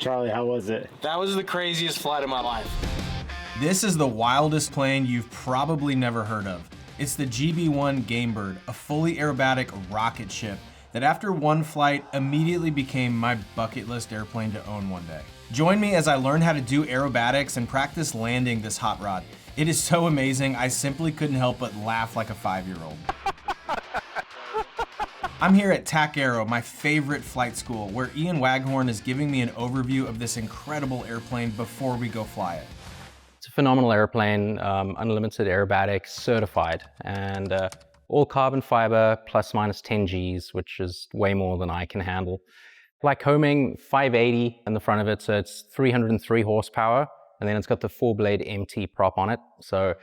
Charlie, how was it? That was the craziest flight of my life. This is the wildest plane you've probably never heard of. It's the GB1 GameBird, a fully aerobatic rocket ship that after one flight immediately became my bucket list airplane to own one day. Join me as I learn how to do aerobatics and practice landing this hot rod. It is so amazing, I simply couldn't help but laugh like a 5-year-old. I'm here at TacAero, my favorite flight school, where Ian Waghorn is giving me an overview of this incredible airplane before we go fly it. It's a phenomenal airplane, unlimited aerobatics, certified, and all carbon fiber, plus minus 10 Gs, which is way more than I can handle. Like homing, 580 in the front of it, so it's 303 horsepower, and then it's got the 4-blade MT prop on it, so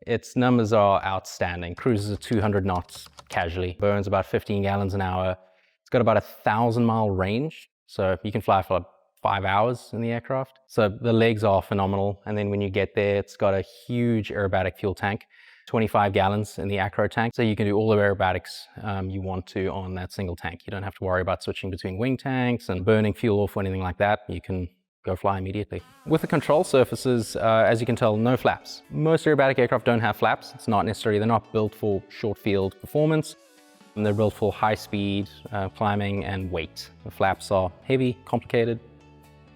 its numbers are outstanding. Cruises at 200 knots casually, burns about 15 gallons an hour. It's got about 1,000-mile range, so you can fly for 5 hours in the aircraft. So the legs are phenomenal, and then when you get there, it's got a huge aerobatic fuel tank, 25 gallons in the acro tank, so you can do all the aerobatics you want to on that single tank. You don't have to worry about switching between wing tanks and burning fuel off or anything like that. You can go fly immediately. With the control surfaces, as you can tell, no flaps. Most aerobatic aircraft don't have flaps. It's not necessary, they're not built for short field performance. And they're built for high speed, climbing and weight. The flaps are heavy, complicated,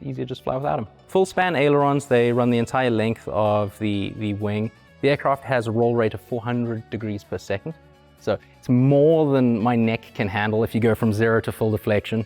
easier to just fly without them. Full span ailerons, they run the entire length of the wing. The aircraft has a roll rate of 400 degrees per second. So it's more than my neck can handle if you go from 0 to full deflection.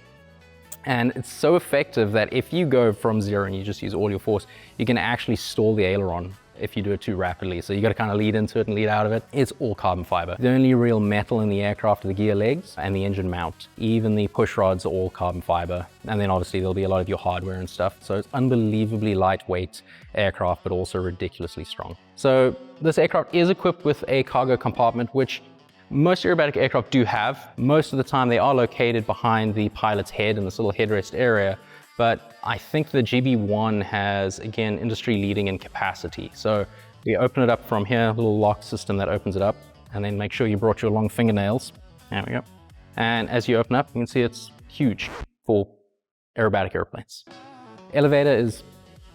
And it's so effective that if you go from 0 and you just use all your force, you can actually stall the aileron if you do it too rapidly. So you got to kind of lead into it and lead out of it. It's all carbon fiber. The only real metal in the aircraft are the gear legs and the engine mount. Even the push rods are all carbon fiber. And then obviously there'll be a lot of your hardware and stuff. So it's unbelievably lightweight aircraft, but also ridiculously strong. So this aircraft is equipped with a cargo compartment, which most aerobatic aircraft do have. Most of the time they are located behind the pilot's head in this little headrest area, but I think the GB1 has, again, industry leading in capacity. So you open it up from here, a little lock system that opens it up, and then make sure you brought your long fingernails. There we go. And as you open up, you can see it's huge for aerobatic airplanes. Elevator is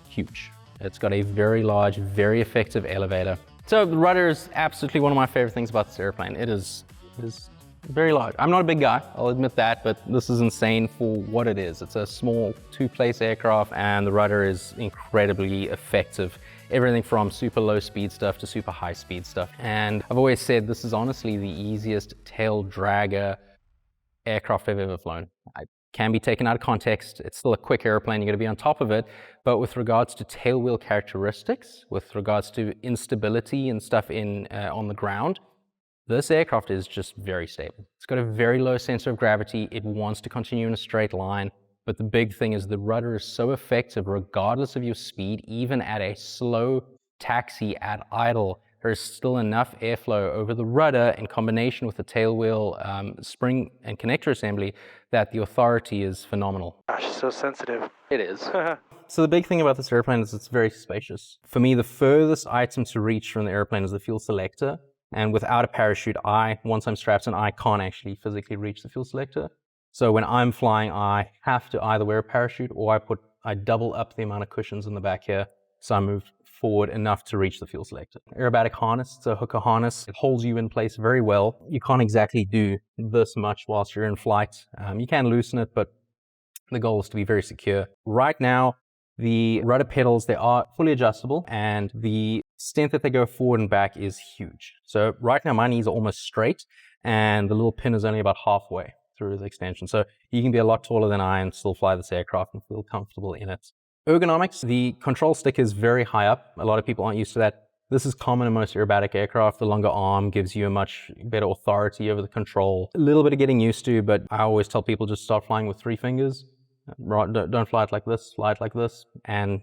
huge. It's got a very large, very effective elevator. So the rudder is absolutely one of my favorite things about this airplane. It is very large. I'm not a big guy, I'll admit that, but this is insane for what it is. It's a small 2-place aircraft and the rudder is incredibly effective. Everything from super low speed stuff to super high speed stuff. And I've always said this is honestly the easiest tail dragger aircraft I've ever flown. It can be taken out of context. It's still a quick airplane, you're gonna be on top of it. But with regards to tailwheel characteristics, with regards to instability and stuff on the ground, this aircraft is just very stable. It's got a very low center of gravity. It wants to continue in a straight line. But the big thing is the rudder is so effective regardless of your speed, even at a slow taxi at idle, there's still enough airflow over the rudder in combination with the tailwheel spring and connector assembly that the authority is phenomenal. Gosh, it's so sensitive. It is. So the big thing about this airplane is it's very spacious. For me, the furthest item to reach from the airplane is the fuel selector. And without a parachute, once I'm strapped in, I can't actually physically reach the fuel selector. So when I'm flying, I have to either wear a parachute or I double up the amount of cushions in the back here. So I move forward enough to reach the fuel selector. Aerobatic harness, it's a hooker harness. It holds you in place very well. You can't exactly do this much whilst you're in flight. You can loosen it, but the goal is to be very secure. Right now, the rudder pedals, they are fully adjustable and the extent that they go forward and back is huge. So right now my knees are almost straight and the little pin is only about halfway through the extension. So you can be a lot taller than I and still fly this aircraft and feel comfortable in it. Ergonomics, the control stick is very high up. A lot of people aren't used to that. This is common in most aerobatic aircraft. The longer arm gives you a much better authority over the control. A little bit of getting used to, but I always tell people just start flying with 3 fingers. Don't fly it like this, fly it like this, and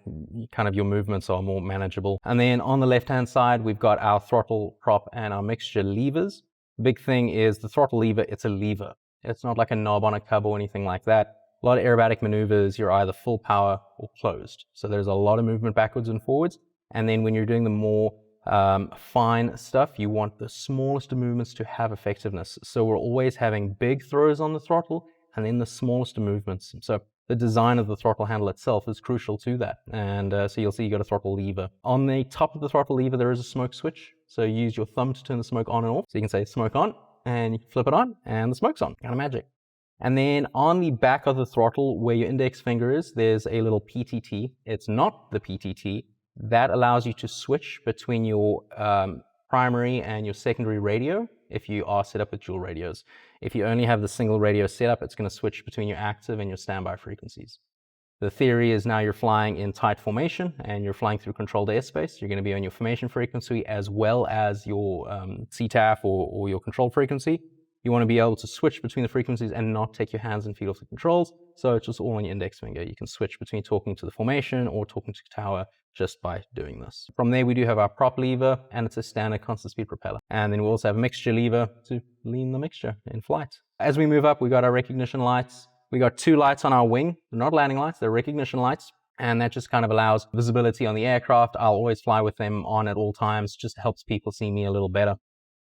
kind of your movements are more manageable. And then on the left-hand side, we've got our throttle prop and our mixture levers. The big thing is the throttle lever, it's a lever. It's not like a knob on a cub or anything like that. A lot of aerobatic maneuvers, you're either full power or closed. So there's a lot of movement backwards and forwards. And then when you're doing the more fine stuff, you want the smallest of movements to have effectiveness. So we're always having big throws on the throttle and then the smallest of movements. So the design of the throttle handle itself is crucial to that. And so you'll see you got a throttle lever. On the top of the throttle lever, there is a smoke switch. So you use your thumb to turn the smoke on and off. So you can say smoke on, and you flip it on, and the smoke's on. Kind of magic. And then on the back of the throttle, where your index finger is, there's a little PTT. It's not the PTT. That allows you to switch between your primary and your secondary radio if you are set up with dual radios. If you only have the single radio set up, it's going to switch between your active and your standby frequencies. The theory is now you're flying in tight formation and you're flying through controlled airspace. You're going to be on your formation frequency as well as your CTAF or your control frequency. You want to be able to switch between the frequencies and not take your hands and feet off the controls. So it's just all on your index finger. You can switch between talking to the formation or talking to tower just by doing this. From there, we do have our prop lever, and it's a standard constant speed propeller. And then we also have a mixture lever to lean the mixture in flight. As we move up, we got our recognition lights. We got 2 lights on our wing. They're not landing lights, they're recognition lights. And that just kind of allows visibility on the aircraft. I'll always fly with them on at all times, just helps people see me a little better.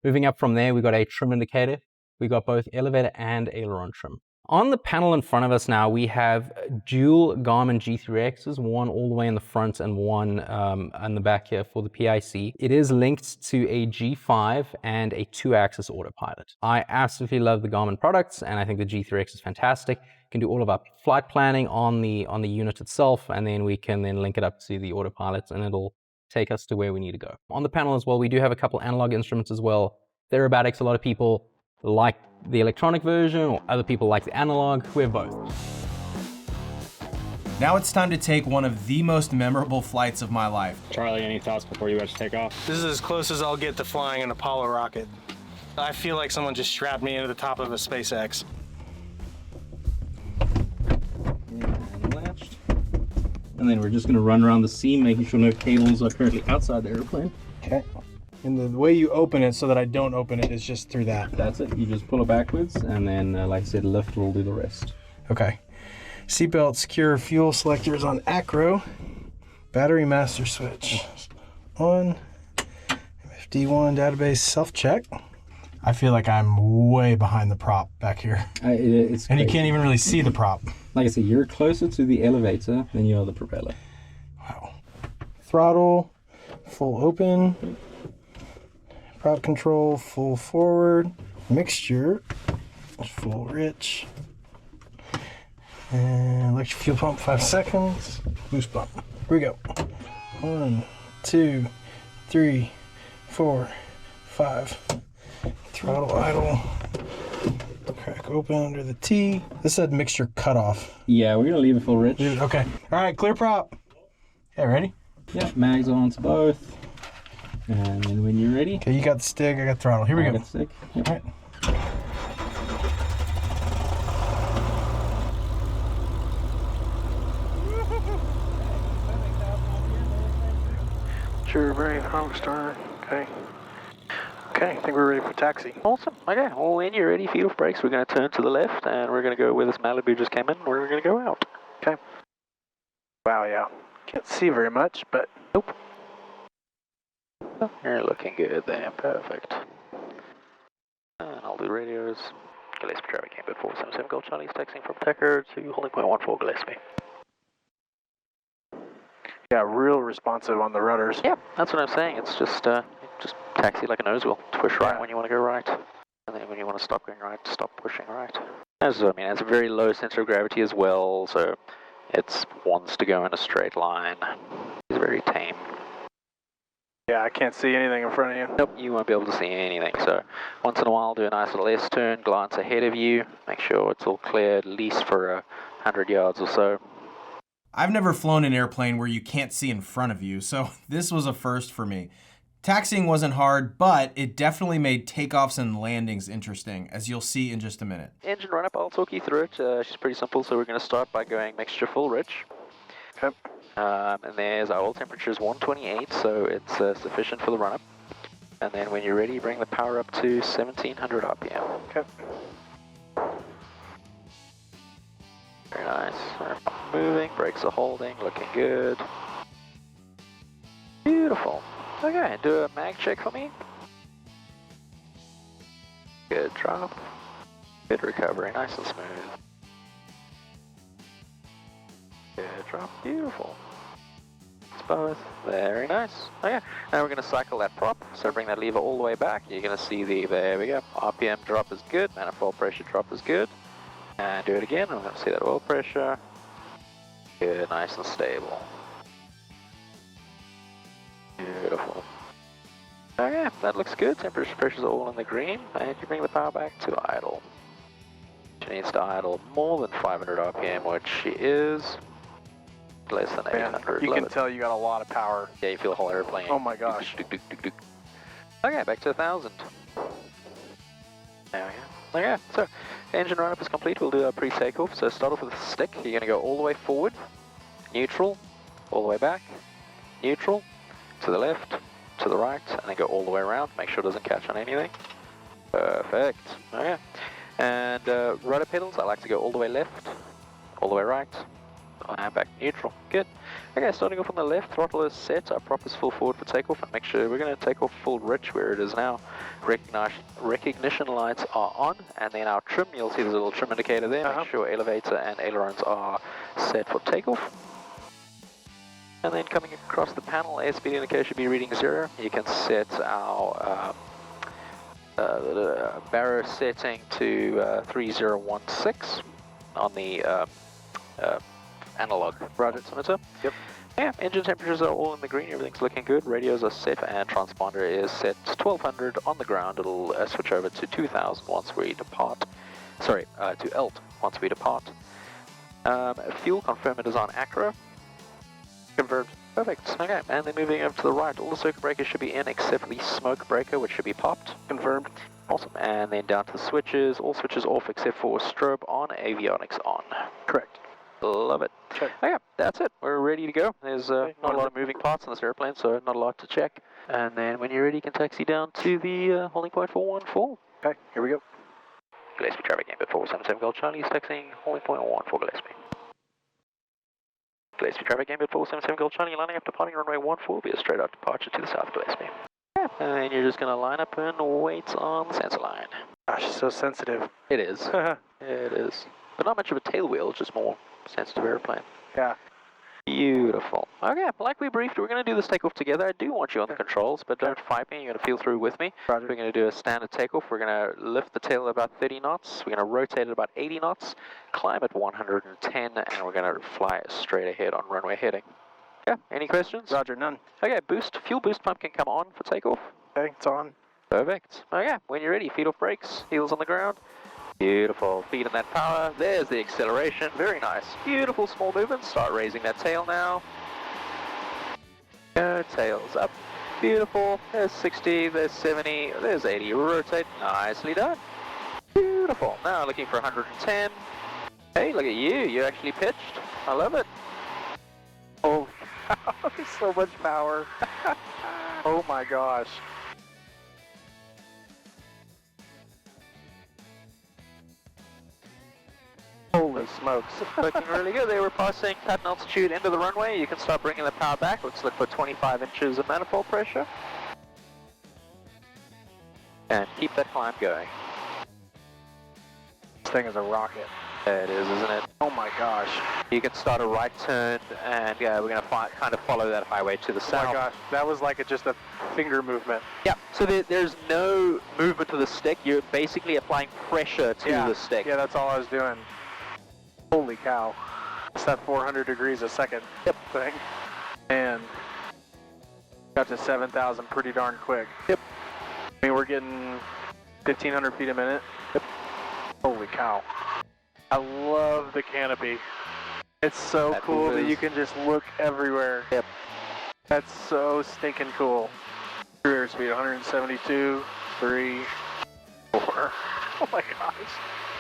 Moving up from there, we got a trim indicator. We got both elevator and aileron trim. On the panel in front of us now, we have dual Garmin G3Xs, one all the way in the front and one on the back here for the PIC. It is linked to a G5 and a 2-axis autopilot. I absolutely love the Garmin products, and I think the G3X is fantastic. You can do all of our flight planning on the unit itself, and then we can then link it up to the autopilot, and it'll take us to where we need to go. On the panel as well, we do have a couple analog instruments as well. The Aerobatics, a lot of people like the electronic version, or other people like the analog. We have both. Now it's time to take one of the most memorable flights of my life. Charlie, any thoughts before you guys take off? This is as close as I'll get to flying an Apollo rocket. I feel like someone just strapped me into the top of a SpaceX. And latched. And then we're just going to run around the seam, making sure no cables are currently outside the airplane. Okay. And the way you open it so that I don't open it is just through that. That's it. You just pull it backwards, and then, like I said, lift will do the rest. Okay. Seatbelt secure fuel selectors on acro. Battery master switch on. FD1 database self-check. I feel like I'm way behind the prop back here. It's and you crazy. can't even really see the prop. Like I said, you're closer to the elevator than you are the propeller. Wow. Throttle, full open. Prop control, full forward. Mixture, full rich. And electric fuel pump, 5 seconds. Boost pump. Here we go. 1, 2, 3, 4, 5. Throttle idle. Crack open under the T. This said mixture cutoff. Yeah, we're gonna leave it full rich. Okay. All right, clear prop. Okay, ready? Yeah, mags on to both. And then when you're ready. Okay, you got the stick, I got throttle. Here we go. Got stick. Yep. All right. Sure, brave, Hogstar. Okay. Okay, I think we're ready for taxi. Awesome. Okay, all in, you're ready, feet off brakes. We're going to turn to the left, and we're going to go where this Malibu just came in, and we're going to go out. Okay. Wow, yeah. Can't see very much, but Nope. You're looking good there, perfect. And I'll do radios. Gillespie traffic GameBird 477 Gold Charlie's taxiing from TacAero to holding point 14 Gillespie. yeah, real responsive on the rudders. Yeah, that's what I'm saying. It's just taxi like a nose wheel. Push right when you want to go right, and then when you want to stop going right, stop pushing right. It's a very low center of gravity as well, so it wants to go in a straight line. It's very tame. Yeah, I can't see anything in front of you. Nope, you won't be able to see anything. So once in a while, do a nice little S-turn, glance ahead of you, make sure it's all clear at least for 100 yards or so. I've never flown an airplane where you can't see in front of you, so this was a first for me. Taxiing wasn't hard, but it definitely made takeoffs and landings interesting, as you'll see in just a minute. Engine run-up, I'll talk you through it. She's pretty simple, so we're going to start by going mixture full rich. Okay. And there's our oil temperature is 128, so it's sufficient for the run-up. And then when you're ready, bring the power up to 1700 RPM. Okay. Very nice. Moving, brakes are holding, looking good. Beautiful. Okay, do a mag check for me. Good drop. Good recovery, nice and smooth. Good drop, beautiful. It's both, very nice. Okay, now we're going to cycle that prop, so bring that lever all the way back. You're going to see there we go, RPM drop is good, manifold pressure drop is good. And do it again, we're going to see that oil pressure. Good, nice and stable. Beautiful. Okay, that looks good. Temperature pressures are all in the green, and you bring the power back to idle. She needs to idle more than 500 RPM, which she is less than 800. You can tell you got a lot of power. Yeah, you feel the whole airplane. Oh my gosh. Okay, back to 1,000. There we go. Okay, so engine run-up is complete. We'll do our pre-takeoff. So start off with the stick. You're going to go all the way forward, neutral, all the way back, neutral, to the left, to the right, and then go all the way around. Make sure it doesn't catch on anything. Perfect. Okay. And rudder pedals, I like to go all the way left, all the way right, and back neutral. Good. Okay, starting off on the left, throttle is set, our prop is full forward for takeoff, and make sure we're going to take off full rich where it is now. Recognition lights are on, and then our trim, you'll see there's a little trim indicator there. Make sure elevator and ailerons are set for takeoff. And then coming across the panel, airspeed indicator should be reading 0. You can set our barrow setting to 3016 on the analog roger altimeter. Yep. Yeah, engine temperatures are all in the green, everything's looking good, radios are set, and transponder is set 1200 on the ground. It'll switch over to 2000 once we depart, sorry, to ELT once we depart. Fuel, confirm it is on ACRO. Confirmed. Perfect, okay, and then moving over to the right, all the circuit breakers should be in except for the smoke breaker, which should be popped. Confirmed. Awesome, and then down to the switches, all switches off except for strobe on, avionics on. Correct. Love it. Check. Okay, that's it. We're ready to go. There's not a lot of moving parts in this airplane, so not a lot to check. And then when you're ready, you can taxi down to the holding point 414. Okay, here we go. Gillespie traffic GameBird 477 Gold Charlie is taxiing holding point 14 Gillespie. Gillespie traffic GameBird 477 Gold Charlie lining up departing runway 14 will be a straight out departure to the south of Gillespie. Yeah, and then you're just going to line up and wait on the sensor line. Gosh, it's so sensitive. It is. It is. But not much of a tail wheel, it's just more sensitive airplane. Yeah. Beautiful. Okay, like we briefed, we're going to do this takeoff together. I do want you on the controls, but don't fight me. You're going to feel through with me. Roger. We're going to do a standard takeoff. We're going to lift the tail at about 30 knots. We're going to rotate at about 80 knots, climb at 110, and we're going to fly straight ahead on runway heading. Yeah, any questions? Roger, none. Okay, boost. Fuel boost pump can come on for takeoff. Okay, it's on. Perfect. Okay, when you're ready, feet off brakes, heels on the ground. Beautiful, feet in that power, there's the acceleration, very nice. Beautiful small movements, start raising that tail now. Go, tails up, beautiful, there's 60, there's 70, there's 80, rotate, nicely done. Beautiful, now looking for 110. Hey, look at you actually pitched, I love it. Oh, so much power. Oh my gosh. Holy smokes. Looking really good. They were passing pattern altitude into the runway. You can start bringing the power back. Let's look for 25 inches of manifold pressure. And keep that climb going. This thing is a rocket. It is, isn't it? Oh my gosh. You can start a right turn, and yeah, we're going to kind of follow that highway to the south. Oh my gosh, that was like just a finger movement. Yeah, so there's no movement to the stick. You're basically applying pressure to the stick. Yeah, that's all I was doing. Holy cow. It's that 400 degrees a second thing. And got to 7,000 pretty darn quick. Yep. I mean, we're getting 1,500 feet a minute. Yep. Holy cow. I love the canopy. It's so cool that you can just look everywhere. Yep. That's so stinking cool. Cruise airspeed 172, 3, 4. Oh my gosh.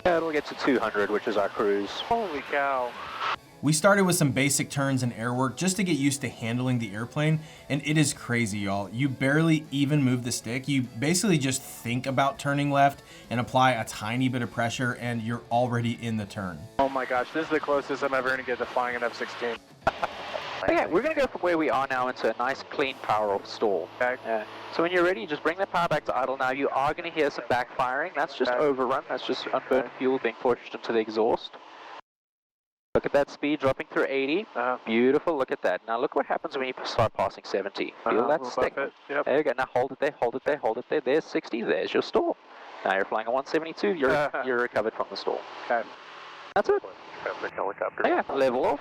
Yeah, it'll get to 200, which is our cruise. Holy cow. We started with some basic turns and air work just to get used to handling the airplane, and it is crazy, y'all. You barely even move the stick. You basically just think about turning left and apply a tiny bit of pressure, and you're already in the turn. Oh my gosh, this is the closest I'm ever going to get to flying an F-16. Okay, we're going to go from where we are now into a nice clean power off stall. Okay. So when you're ready, just bring the power back to idle. Now you are going to hear some backfiring. That's just overrun. That's just unburnt fuel being pushed into the exhaust. Look at that speed dropping through 80. Beautiful, look at that. Now look what happens when you start passing 70. Feel that stick. Yep. There you go, now hold it there, hold it there, hold it there. There's 60, there's your stall. Now you're flying a 172, you're recovered from the stall. Okay. That's it. Helicopter. Yeah, level off.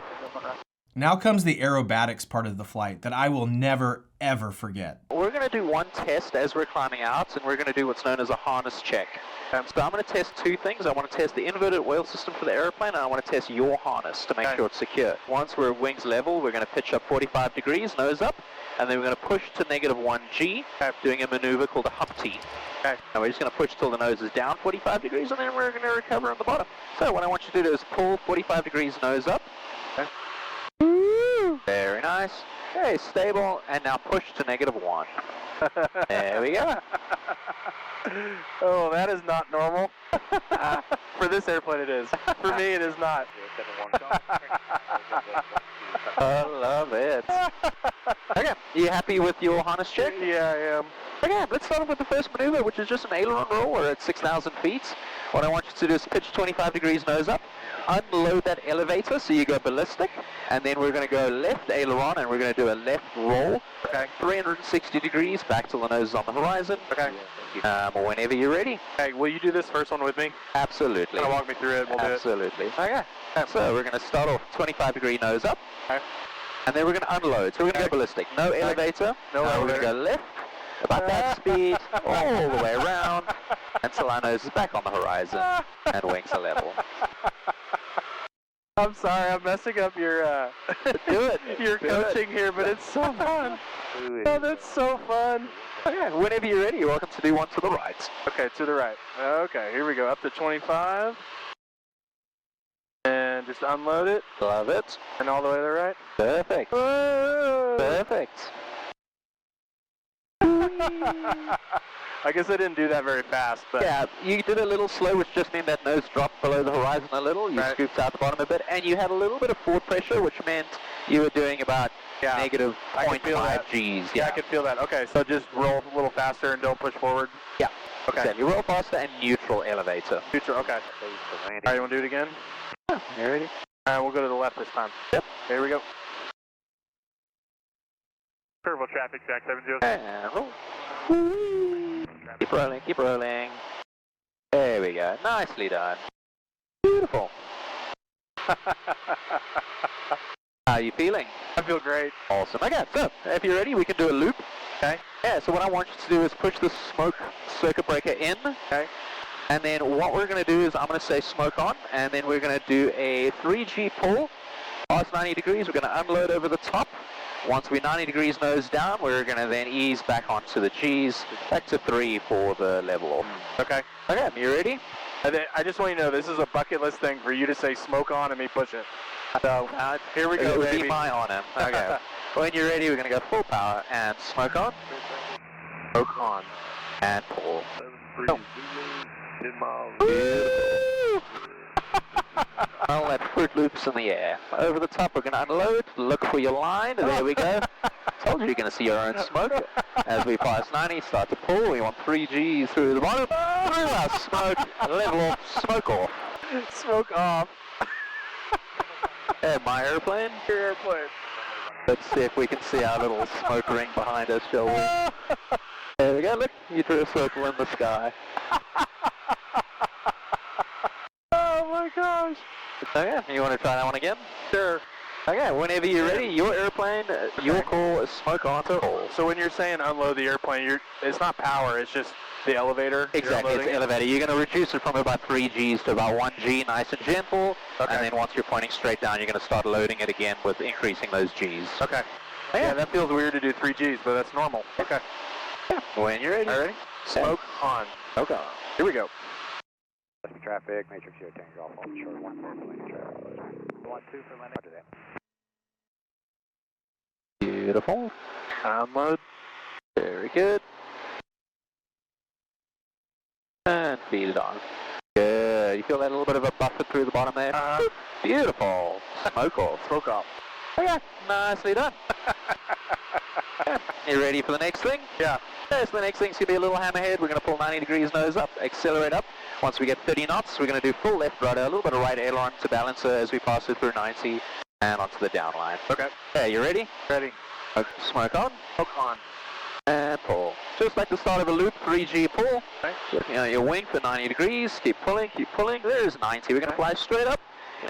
Now comes the aerobatics part of the flight that I will never, ever forget. We're going to do one test as we're climbing out, and we're going to do what's known as a harness check. So I'm going to test two things. I want to test the inverted oil system for the airplane, and I want to test your harness to make sure it's secure. Once we're wings level, we're going to pitch up 45 degrees, nose up, and then we're going to push to -1 G, doing a maneuver called a Humpty. Now we're just going to push till the nose is down 45 degrees, and then we're going to recover on the bottom. So what I want you to do is pull 45 degrees nose up. Very nice. Okay, stable, and now push to -1. There we go. Oh, that is not normal. For this airplane it is. For me it is not. I love it. Okay, you happy with your harness check? Yeah, I am. Okay, let's start off with the first maneuver, which is just an aileron roll. We're at 6,000 feet. What I want you to do is pitch 25 degrees nose up, unload that elevator so you go ballistic, and then we're going to go left aileron, and we're going to do a left roll. 360 degrees back till the nose is on the horizon. Whenever you're ready. Okay, will you do this first one with me? Absolutely. Kind of walk me through it, we'll do it. Absolutely. Okay. So we're going to start off 25 degree nose up, and then we're going to unload. So we're going to go ballistic. No elevator. No elevator. We're going to go left, about that speed, all the way around, until our nose is back on the horizon, and wings are level. I'm sorry, I'm messing up your your coaching here, but it's so fun. Oh, that's so fun. Okay, whenever you're ready, you're welcome to do one to the right. Okay, to the right. Okay, here we go. Up to 25. And just unload it. Love it. And all the way to the right. Perfect. Whoa. Perfect. I guess I didn't do that very fast, but... Yeah, you did a little slow, which just meant that nose dropped below the horizon a little. You scooped out the bottom a bit, and you had a little bit of forward pressure, which meant you were doing about negative 0.5 Gs. Yeah, I could feel that. Okay, so just roll a little faster and don't push forward. Yeah. Okay. Exactly. You roll faster and neutral elevator. Neutral, okay. All right, you want to do it again? Yeah, you ready? All right, we'll go to the left this time. Yep. Here we go. Curve traffic, Jack 70. And roll. Keep rolling, keep rolling. There we go. Nicely done. Beautiful. How are you feeling? I feel great. Awesome. Okay, so if you're ready, we can do a loop. Okay. Yeah, so what I want you to do is push the smoke circuit breaker in. Okay. And then what we're going to do is I'm going to say smoke on, and then we're going to do a 3G pull. Past 90 degrees, we're going to unload over the top. Once we're 90 degrees nose down, we're going to then ease back onto the G's, back to 3 for the level off. Okay. Okay, you ready? And then I just want you to know this is a bucket list thing for you to say smoke on and me push it. So here we go, It would baby. be my honor. Okay. When you're ready, we're going to go full power and smoke on. Smoke on. And pull. 10 miles. Woo! All that Fruit Loops in the air. Over the top, we're going to unload. Look for your line. There we go. Told you you're going to see your own smoke. As we pass 90, start to pull. We want 3Gs through the bottom. Through our smoke. Level off. Smoke off. Smoke off. And my airplane. Your airplane. Let's see if we can see our little smoke ring behind us, shall we? There we go. Look, you drew a circle in the sky. Oh my gosh. Okay, you want to try that one again? Sure. Okay, whenever you're ready, your airplane, your call is smoke on to roll. So when you're saying unload the airplane, it's not power, it's just the elevator. Exactly, it's the elevator. You're going to reduce it from about 3 Gs to about 1 G, nice and gentle. Okay. And then once you're pointing straight down, you're going to start loading it again with increasing those Gs. Okay. Yeah, that feels weird to do 3 Gs, but that's normal. Okay. Yeah. When you're ready. All right, ready? Smoke on. Okay. Here we go. Traffic, matrix here, takeoff off short 1 for landing traffic. 1-2 for landing. Roger that. Beautiful. Unload. Very good. And feed it on. Good. You feel that little bit of a buffer through the bottom there? Beautiful. Smoke off. Smoke off. Okay. Nicely done. You ready for the next thing? Yeah. Okay, so the next thing's going to be a little hammerhead. We're going to pull 90 degrees nose up, accelerate up. Once we get 30 knots, we're going to do full left rudder, a little bit of right aileron to balance her as we pass it through 90 and onto the downline. Okay. Okay, you ready? Ready. Smoke on. Hook on. And pull. Just like the start of a loop, 3G pull. Okay. Looking at your wing for 90 degrees. Keep pulling, keep pulling. There's 90. We're going to fly straight up.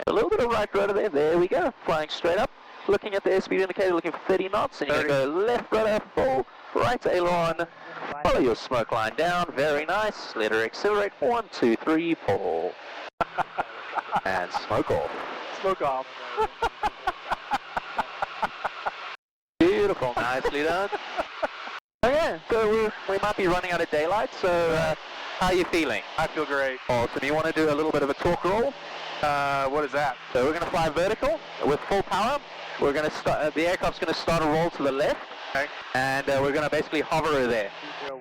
A little bit of right rudder there. There we go. Flying straight up. Looking at the airspeed indicator, looking for 30 knots. And you're going to go left rudder, full, right aileron. Follow your smoke line down. Very nice. Let her accelerate. 1, 2, 3, pull. And smoke off. Smoke off. Beautiful. Nicely done. Okay, so we might be running out of daylight, so how are you feeling? I feel great. Awesome. You want to do a little bit of a torque roll? What is that? So we're going to fly vertical with full power. We're going to start, the aircraft's going to start a roll to the left. Okay. And we're going to basically hover her there.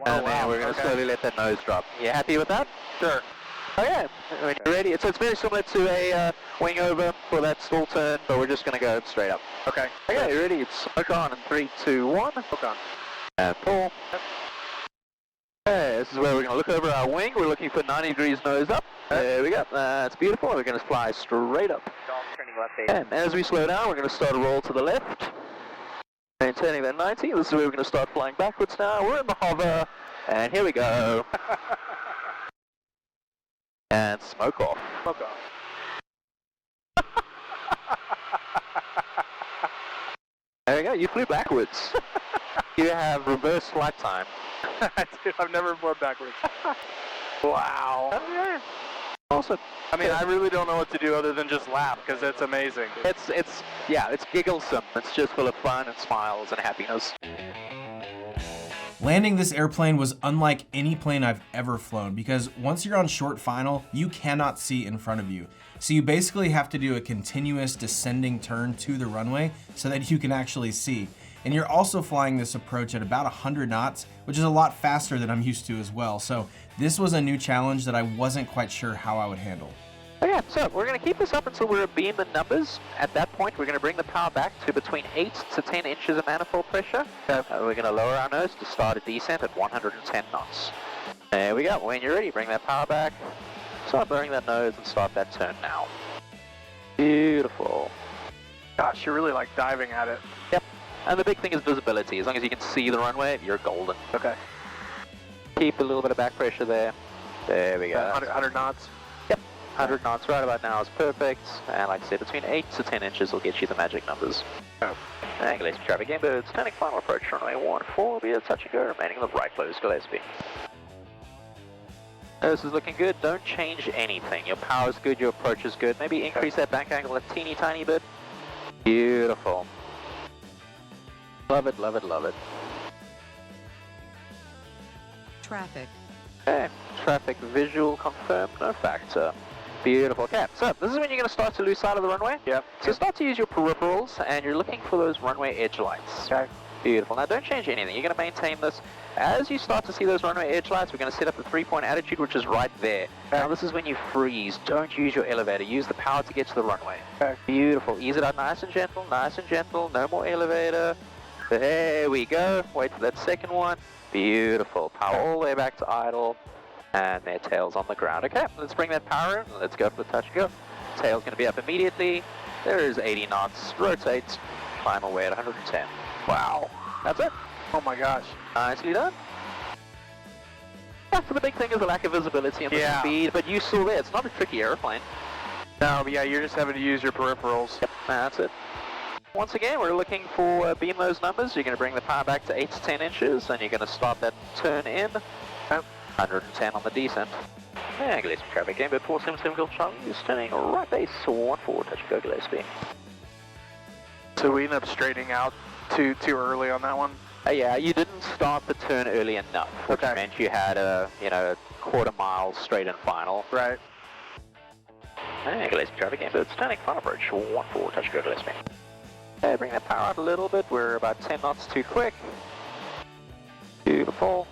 And then we're going to slowly let that nose drop. You happy with that? Sure. Okay. When you're ready, so it's very similar to a wing over for that stall turn, but we're just going to go straight up. Okay. Okay, you ready? It's smoke on in 3, 2, 1. Hook on. And pull. Okay, this is where we're going to look over our wing. We're looking for 90 degrees nose up. There we go. That's beautiful. We're going to fly straight up. And as we slow down, we're going to start a roll to the left. Maintaining that 90. This is where we're going to start flying backwards now. We're in the hover. And here we go. And smoke off. Smoke off. There you go. You flew backwards. You have reverse flight time. Dude, I've never flown backwards. Wow. Okay. Awesome. I mean, I really don't know what to do other than just laugh, because it's amazing. It's gigglesome. It's just full of fun and smiles and happiness. Landing this airplane was unlike any plane I've ever flown because once you're on short final, you cannot see in front of you. So you basically have to do a continuous descending turn to the runway so that you can actually see. And you're also flying this approach at about 100 knots, which is a lot faster than I'm used to as well. So this was a new challenge that I wasn't quite sure how I would handle. Okay, so we're going to keep this up until we're abeam the numbers. At that point, we're going to bring the power back to between 8 to 10 inches of manifold pressure. We're going to lower our nose to start a descent at 110 knots. There we go. When you're ready, bring that power back. Start lowering that nose and start that turn now. Beautiful. Gosh, you're really like diving at it. Yep. And the big thing is visibility. As long as you can see the runway, you're golden. Okay. Keep a little bit of back pressure there. There we go. 100 knots? Yep. 100 knots right about now is perfect. And like I said, between 8 to 10 inches will get you the magic numbers. Oh. And Gillespie traffic, GameBird, standing final approach, runway 14, will be a touch and go, remaining on the right close, Gillespie. This is looking good. Don't change anything. Your power is good, your approach is good. Maybe increase that bank angle a teeny tiny bit. Beautiful. Love it, love it, love it. Traffic. Okay, traffic visual confirmed, no factor. Beautiful. Okay, so this is when you're going to start to lose sight of the runway. Yep. So start to use your peripherals, and you're looking for those runway edge lights. Okay. Beautiful. Now don't change anything. You're going to maintain this. As you start to see those runway edge lights, we're going to set up the 3-point attitude, which is right there. Okay. Now this is when you freeze. Don't use your elevator. Use the power to get to the runway. Okay. Beautiful. Ease it out nice and gentle, nice and gentle. No more elevator. There we go. Wait for that second one. Beautiful. Power all the way back to idle. And their tail's on the ground. Okay, let's bring that power in. Let's go for the touch and go. Tail's going to be up immediately. There is 80 knots. Rotate. Final way at 110. Wow. That's it. Oh my gosh. Nicely done. Yeah, so the big thing is the lack of visibility and the speed, but you saw there, it's not a tricky airplane. No, but yeah, you're just having to use your peripherals. Yep, that's it. Once again, we're looking for beam those numbers. You're going to bring the power back to 8 to 10 inches, and you're going to start that turn in. Yep. 110 on the descent. Yeah, Gillespie traffic, GameBird 477 Golf Charlie is turning right base 14, touch and go Gillespie. So we ended up straightening out too early on that one? Yeah, you didn't start the turn early enough, which meant you had a, quarter mile straight and final. Right. Hey, Gillespie traffic, GameBird, standing final approach, 14, touch and go Gillespie. Okay, bring that power out a little bit, we're about 10 knots too quick. Beautiful.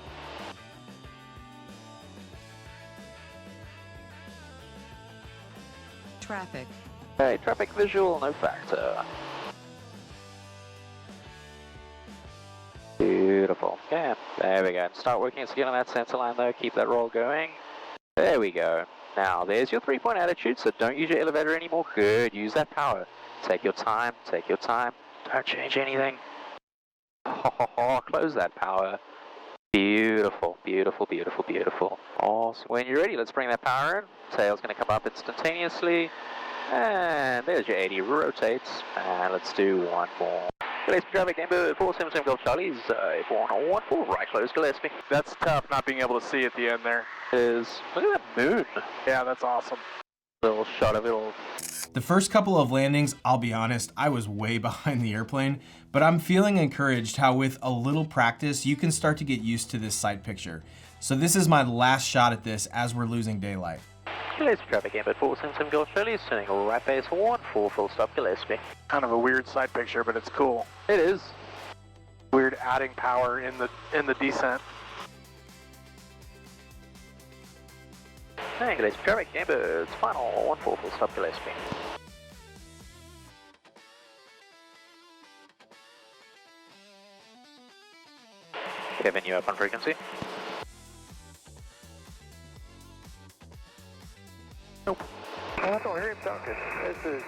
Traffic. Okay, traffic visual, no factor. Beautiful. Okay, there we go. Start working, let's get on that center line though, keep that roll going. There we go. Now, there's your 3-point attitude, so don't use your elevator anymore. Good, use that power. Take your time, take your time. Don't change anything. Close that power. Beautiful, beautiful, beautiful, beautiful. Awesome. When you're ready, let's bring that power in. Tail's going to come up instantaneously. And there's your 80 rotates. And let's do one more. Gillespie traffic, GameBird, 477 Golf Charlie's, 414, right close Gillespie. That's tough not being able to see at the end there. Look at that moon. Yeah, that's awesome. Little shot of it all. The first couple of landings, I'll be honest, I was way behind the airplane, but I'm feeling encouraged how with a little practice, you can start to get used to this sight picture. So this is my last shot at this as we're losing daylight. Gillespie traffic, GameBird, 477 Golf Charlie's, turning right base 1, full stop Gillespie. Kind of a weird sight picture, but it's cool. It is. Weird adding power in the descent. Hey, Gillespie traffic, GameBird's final 1, full stop Gillespie. Kevin, you up on frequency? Nope. I don't hear him talking. This is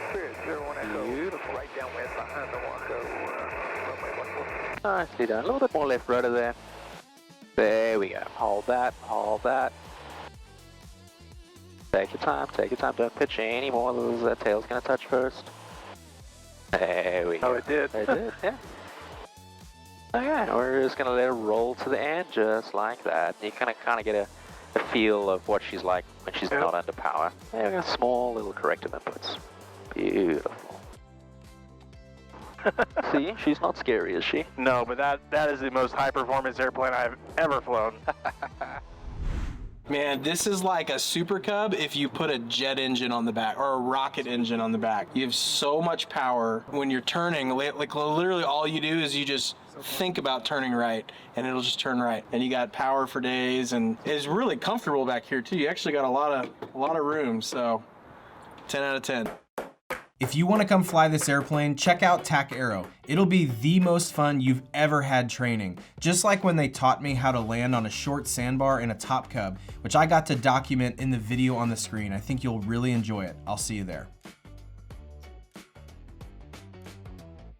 Spirit 01 Echo. Beautiful. Right downwind behind the Waco, runway 14. Nicely done. A little bit more left rudder there. There we go. Hold that, hold that. Take your time, take your time. Don't pitch any more. That tail's going to touch first. There we go. Oh, it did. It did, yeah. Okay, we're just going to let her roll to the end just like that. You kind of get a feel of what she's like when she's not under power. There we go, small little corrective inputs. Beautiful. See, she's not scary, is she? No, but that is the most high-performance airplane I've ever flown. Man, this is like a Super Cub if you put a jet engine on the back or a rocket engine on the back. You have so much power when you're turning. Like literally all you do is you just think about turning right and it'll just turn right. And you got power for days and it's really comfortable back here too. You actually got a lot of room, so 10 out of 10. If you want to come fly this airplane, check out TacAero. It'll be the most fun you've ever had training. Just like when they taught me how to land on a short sandbar in a Top Cub, which I got to document in the video on the screen. I think you'll really enjoy it. I'll see you there.